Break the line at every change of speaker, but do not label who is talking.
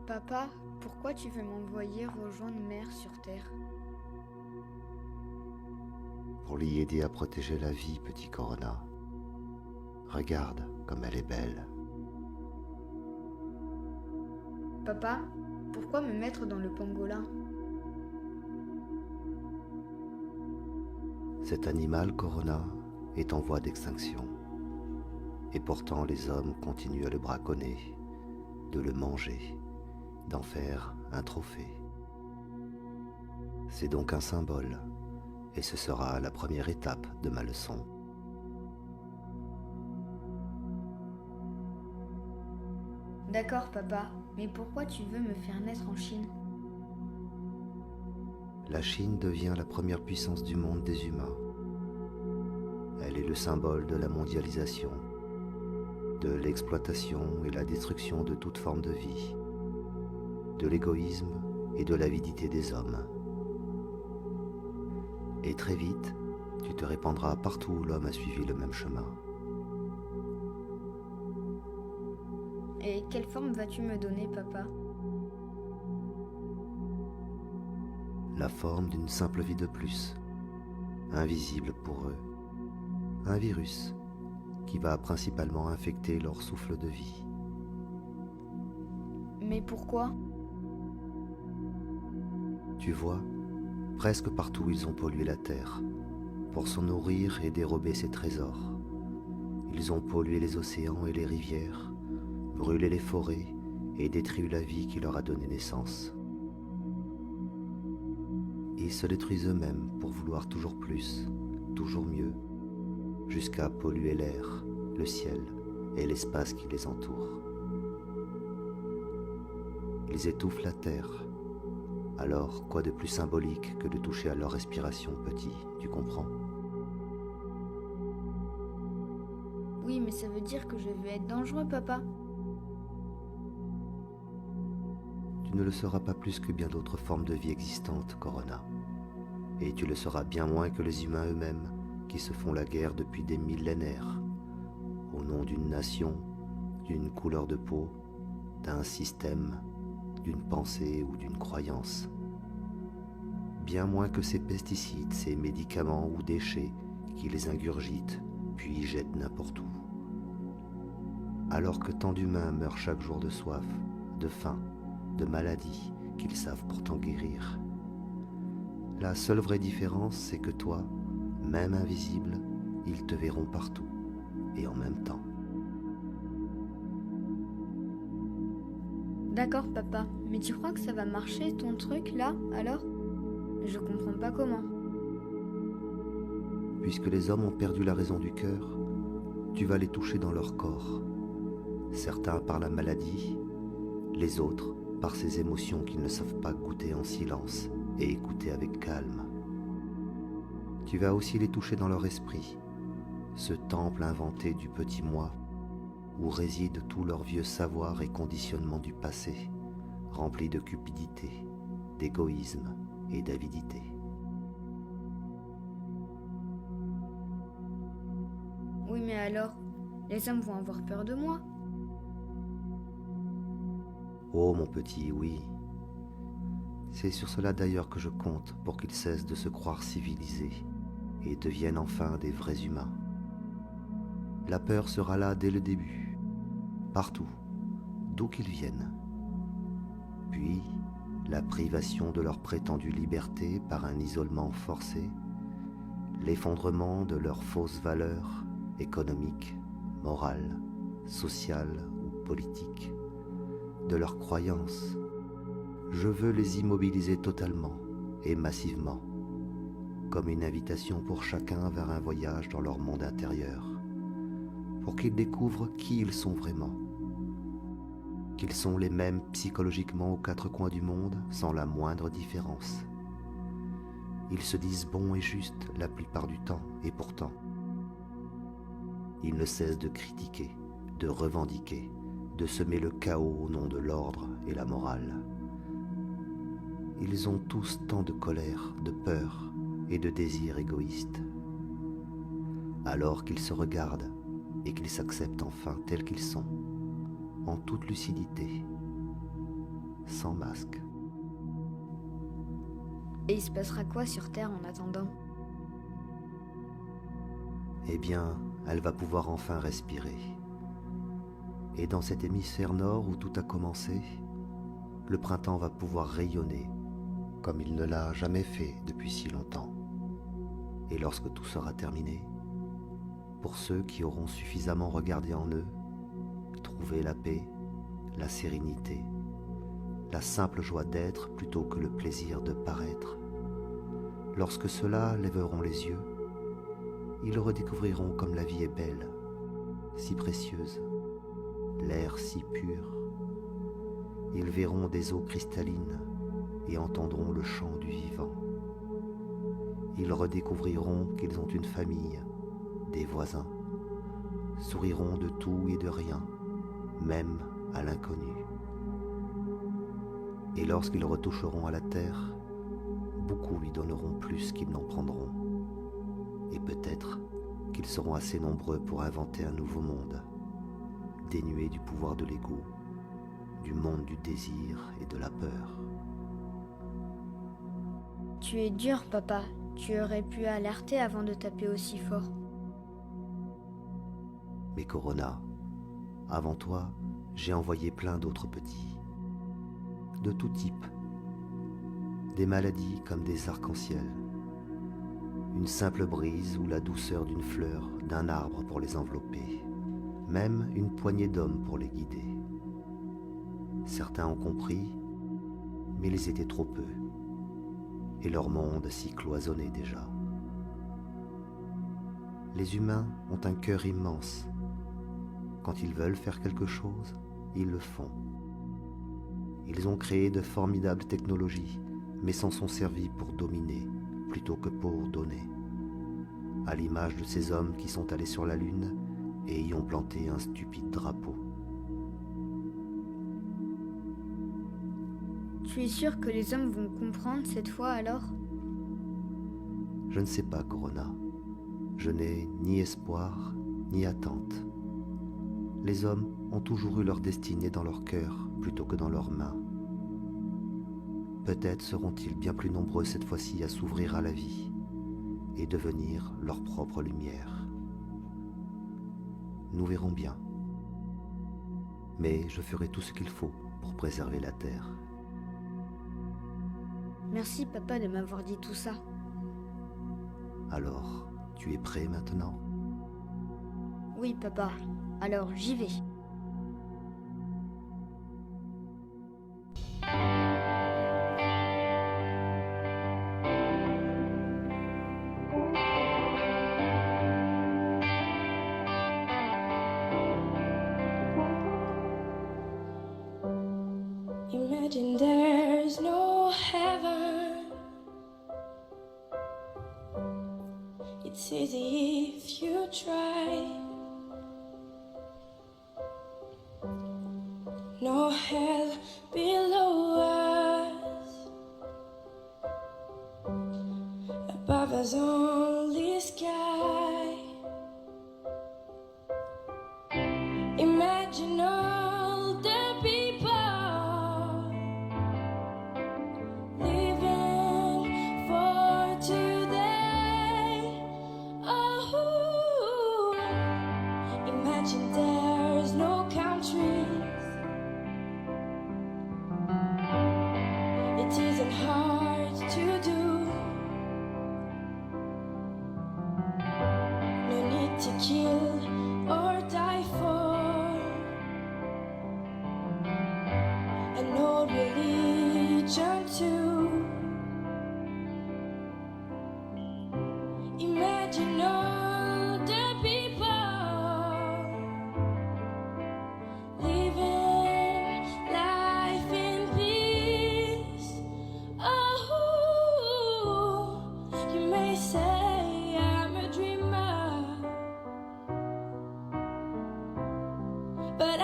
Papa, pourquoi tu veux m'envoyer rejoindre Mère sur Terre?
Pour l'y aider à protéger la vie, petit Corona. Regarde comme elle est belle.
Papa, pourquoi me mettre dans le pangolin?
Cet animal, Corona, est en voie d'extinction. Et pourtant les hommes continuent à le braconner, de le manger, d'en faire un trophée. C'est donc un symbole, et ce sera la première étape de ma leçon.
D'accord, papa, mais pourquoi tu veux me faire naître en Chine?
La Chine devient la première puissance du monde des humains. Elle est le symbole de la mondialisation, de l'exploitation et la destruction de toute forme de vie, de l'égoïsme et de l'avidité des hommes. Et très vite, tu te répandras partout où l'homme a suivi le même chemin.
Et quelle forme vas-tu me donner, papa?
La forme d'une simple vie de plus, invisible pour eux. Un virus qui va principalement infecter leur souffle de vie.
Mais pourquoi?
Tu vois, presque partout ils ont pollué la terre, pour s'en nourrir et dérober ses trésors. Ils ont pollué les océans et les rivières, brûlé les forêts et détruit la vie qui leur a donné naissance. Ils se détruisent eux-mêmes pour vouloir toujours plus, toujours mieux, jusqu'à polluer l'air, le ciel et l'espace qui les entoure. Ils étouffent la terre. Alors, quoi de plus symbolique que de toucher à leur respiration, petit, tu comprends?
Oui, mais ça veut dire que je vais être dangereux, papa.
Tu ne le seras pas plus que bien d'autres formes de vie existantes, Corona. Et tu le seras bien moins que les humains eux-mêmes, qui se font la guerre depuis des millénaires, au nom d'une nation, d'une couleur de peau, d'un système, d'une pensée ou d'une croyance. Bien moins que ces pesticides, ces médicaments ou déchets qui les ingurgitent, puis jettent n'importe où. Alors que tant d'humains meurent chaque jour de soif, de faim, de maladies qu'ils savent pourtant guérir. La seule vraie différence, c'est que toi, même invisible, ils te verront partout, et en même temps.
D'accord, papa, mais tu crois que ça va marcher ton truc là, alors? Je comprends pas comment.
Puisque les hommes ont perdu la raison du cœur, tu vas les toucher dans leur corps. Certains par la maladie, les autres par ces émotions qu'ils ne savent pas goûter en silence et écouter avec calme. Tu vas aussi les toucher dans leur esprit, ce temple inventé du petit moi, où réside tout leur vieux savoir et conditionnement du passé, rempli de cupidité, d'égoïsme et d'avidité.
Oui, mais alors, les hommes vont avoir peur de moi.
Oh mon petit, oui. C'est sur cela d'ailleurs que je compte pour qu'ils cessent de se croire civilisés et deviennent enfin des vrais humains. La peur sera là dès le début, partout, d'où qu'ils viennent. Puis, la privation de leur prétendue liberté par un isolement forcé, l'effondrement de leurs fausses valeurs économiques, morales, sociales ou politiques, de leurs croyances. Je veux les immobiliser totalement et massivement, comme une invitation pour chacun vers un voyage dans leur monde intérieur, pour qu'ils découvrent qui ils sont vraiment, qu'ils sont les mêmes psychologiquement aux quatre coins du monde sans la moindre différence. Ils se disent bons et justes la plupart du temps, et pourtant, ils ne cessent de critiquer, de revendiquer, de semer le chaos au nom de l'ordre et la morale. Ils ont tous tant de colère, de peur et de désirs égoïstes. Alors qu'ils se regardent et qu'ils s'acceptent enfin tels qu'ils sont, en toute lucidité, sans masque.
Et il se passera quoi sur Terre en attendant?
Eh bien, elle va pouvoir enfin respirer. Et dans cet hémisphère nord où tout a commencé, le printemps va pouvoir rayonner comme il ne l'a jamais fait depuis si longtemps. Et lorsque tout sera terminé, pour ceux qui auront suffisamment regardé en eux, trouver la paix, la sérénité, la simple joie d'être plutôt que le plaisir de paraître, lorsque ceux-là lèveront les yeux, ils redécouvriront comme la vie est belle, si précieuse, l'air si pur. Ils verront des eaux cristallines et entendront le chant du vivant. Ils redécouvriront qu'ils ont une famille, des voisins, souriront de tout et de rien, même à l'inconnu. Et lorsqu'ils retoucheront à la terre, beaucoup lui donneront plus qu'ils n'en prendront. Et peut-être qu'ils seront assez nombreux pour inventer un nouveau monde, dénué du pouvoir de l'ego, du monde du désir et de la peur.
Tu es dur, papa. Tu aurais pu alerter avant de taper aussi fort.
Mais Corona, avant toi, j'ai envoyé plein d'autres petits, de tout type, des maladies comme des arcs-en-ciel, une simple brise ou la douceur d'une fleur, d'un arbre pour les envelopper, même une poignée d'hommes pour les guider. Certains ont compris, mais ils étaient trop peu, et leur monde s'y cloisonnait déjà. Les humains ont un cœur immense. Quand ils veulent faire quelque chose, ils le font. Ils ont créé de formidables technologies, mais s'en sont servis pour dominer plutôt que pour donner. À l'image de ces hommes qui sont allés sur la Lune et y ont planté un stupide drapeau.
Tu es sûr que les hommes vont comprendre cette fois alors?
Je ne sais pas, Corona. Je n'ai ni espoir, ni attente. Les hommes ont toujours eu leur destinée dans leur cœur plutôt que dans leurs mains. Peut-être seront-ils bien plus nombreux cette fois-ci à s'ouvrir à la vie et devenir leur propre lumière. Nous verrons bien. Mais je ferai tout ce qu'il faut pour préserver la Terre.
Merci, papa, de m'avoir dit tout ça.
Alors, tu es prêt maintenant?
Oui, papa. Alors, j'y vais.
Imagine there's no heaven. It's easy if you try. No hell below us. Above us only sky. Imagine all the people living for today. Oh, imagine there's no countries. It isn't hard to do. No need to kill or die for an old religion too. Imagine all the people living life in peace. Oh, you may say I'm a dreamer, but